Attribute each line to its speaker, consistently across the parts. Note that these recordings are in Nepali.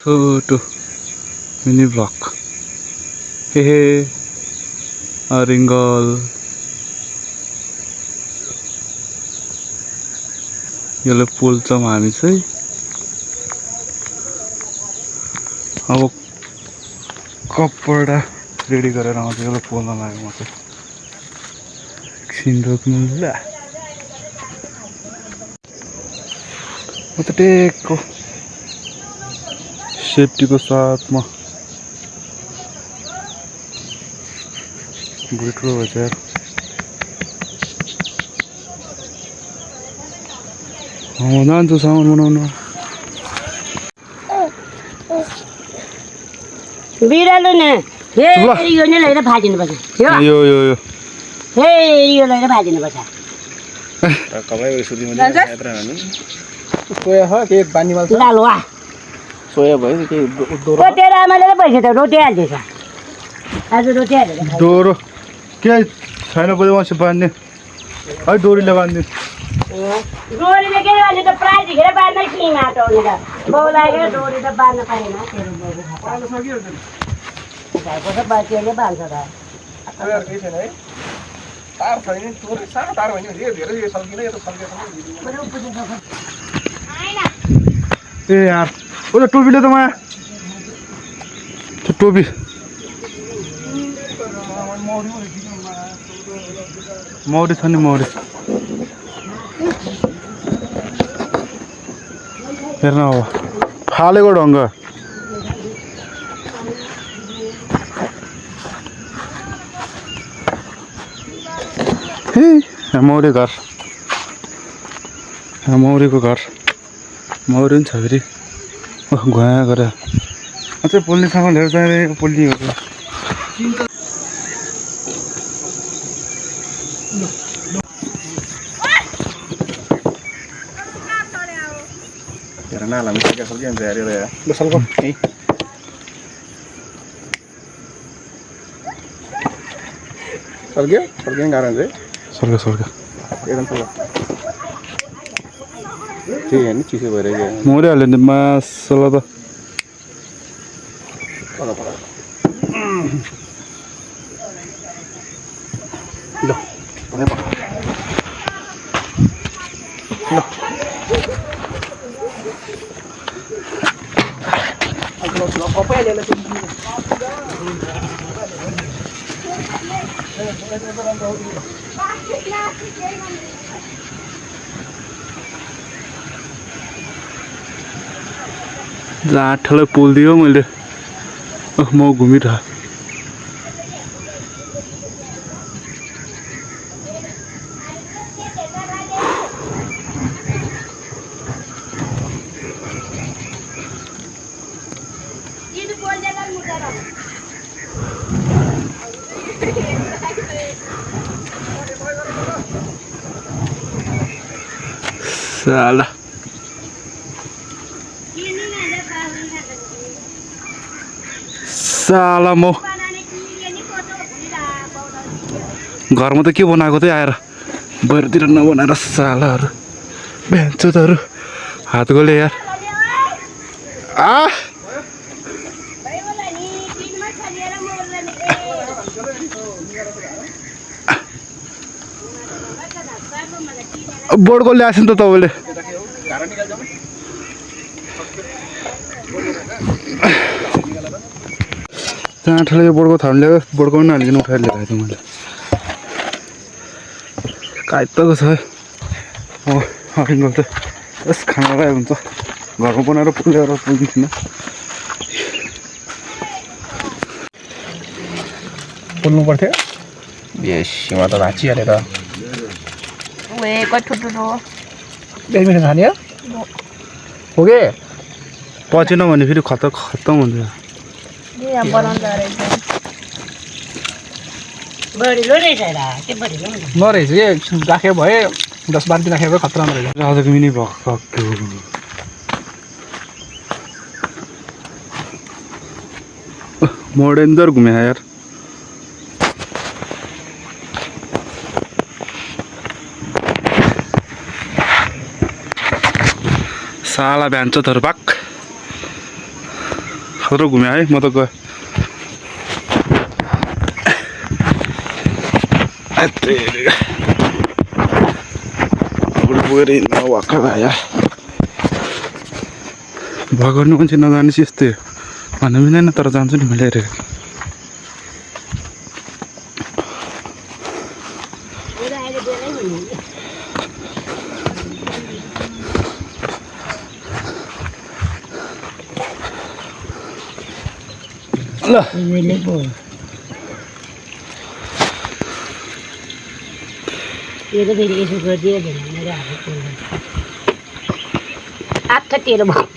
Speaker 1: छोटो मिनी ब्लक हे रिङ्गल यसले पोल्छौँ हामी चाहिँ। अब कपडा रेडी गरेर आउँछ यसलाई पोल्न लाग्यो म चाहिँ। एकछिन रोक्नु ल। म त टेकको सेफ्टीको साथमा बुढी ठुलो भएछ यार। म जान्छु सामान बनाउनु।
Speaker 2: बिरालो न यो नै लिएर भाजिनुपर्छ।
Speaker 1: यो यो यो
Speaker 2: हे यो लिएर भाजिनुपर्छ।
Speaker 1: कपडा सुतिमा यात्रा हाल्नु
Speaker 3: सोया हो के बानीमा छ
Speaker 2: दाल वा
Speaker 3: सोया भयो के दोरो
Speaker 2: तेरो आमाले त पैसा त रोटी हाल्दैछ। आज रोटी हालेर
Speaker 1: डोरो के छैन बजाउँछ बाँध्ने है डोरीले बाँध्ने।
Speaker 2: डोरीले के गर्ने त प्राय झिकेर बाँध्न कि माटो हुने त बाउ लागेर डोरी त बाँध्न पाएन। तेरो बाउ भएको त बाँचिएले बाँध्छ त।
Speaker 3: सोया केही छैन है तार छैन टोरी सानो तार भयो नि धेरै यो सल्किने यो त सल्किएछ।
Speaker 1: ए यार ओले टोपीले त माया टोपी मौरी छ नि मौरी हेर्न अब फालेको ढङ्ग। मौरी घर मौरीको घर मौरी पनि छ फेरि घुवा गरेर अझै पोल्ने सामान लिएर चाहिरहेको पोल्ने हो।
Speaker 3: हेर नालामा के सल्किन्छ यार यो ल सल्को है सल्क्यो सल्किने गाह्रो हुन्छ है।
Speaker 1: सर्क्यो सर्क्यो
Speaker 3: एकदम सल्क त्यही होइन चिसो भएर
Speaker 1: मौरी हाल्यो नि मासला त
Speaker 3: ल
Speaker 1: जाठलाई पोलिदियो मैले म घुमिरह साला साला म घरमा त के बनाएको थिएँ आएर बाहिरतिर नबनाएर सालाहरू भ्यान्चोतहरू हात गोले यार। बोर्डको ल्याएछ नि त तपाईँले जाँठले यो बोर्डको थाल्नु ल्यायो बोर्डको पनि हालिकन उठाएर ल्याएको थिएँ मैले काइतको छ रिङ्गल त यस खानालाई हुन्छ घरमा बनाएर पुगेर पुग्दैन।
Speaker 3: पोल्नु पर्थ्यो बेसीमा त भाँचिहाल्यो त बेसी खाने हो के
Speaker 1: पचेन भने फेरि खत्तम हुन्छ।
Speaker 3: नरहेछ कि राख्यो भए 10-12 दिन राख्यो भए खतरा नरहेछ।
Speaker 1: आजको मिनी सक्यो मोडेन्दर घुमे यार। साला भ्यान्छ थर पाक खतरो घुम्यो है म त गएँ पुगेर हिँड्न वाक्क आयो भगाउनु मान्छे नजाने चाहिँ यस्तै भन्नु मिल्दैन तर जान्छु नि मैले हेरेको ल
Speaker 2: ये तो फिर इसको कर दिया देना मेरे हाथ में आप तो तेरे बाप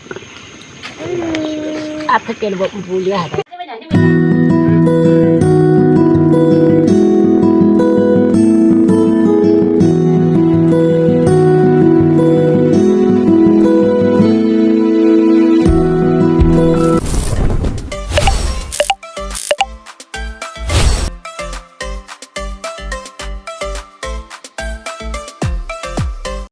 Speaker 2: आप तो तेरे बाप बोलिया है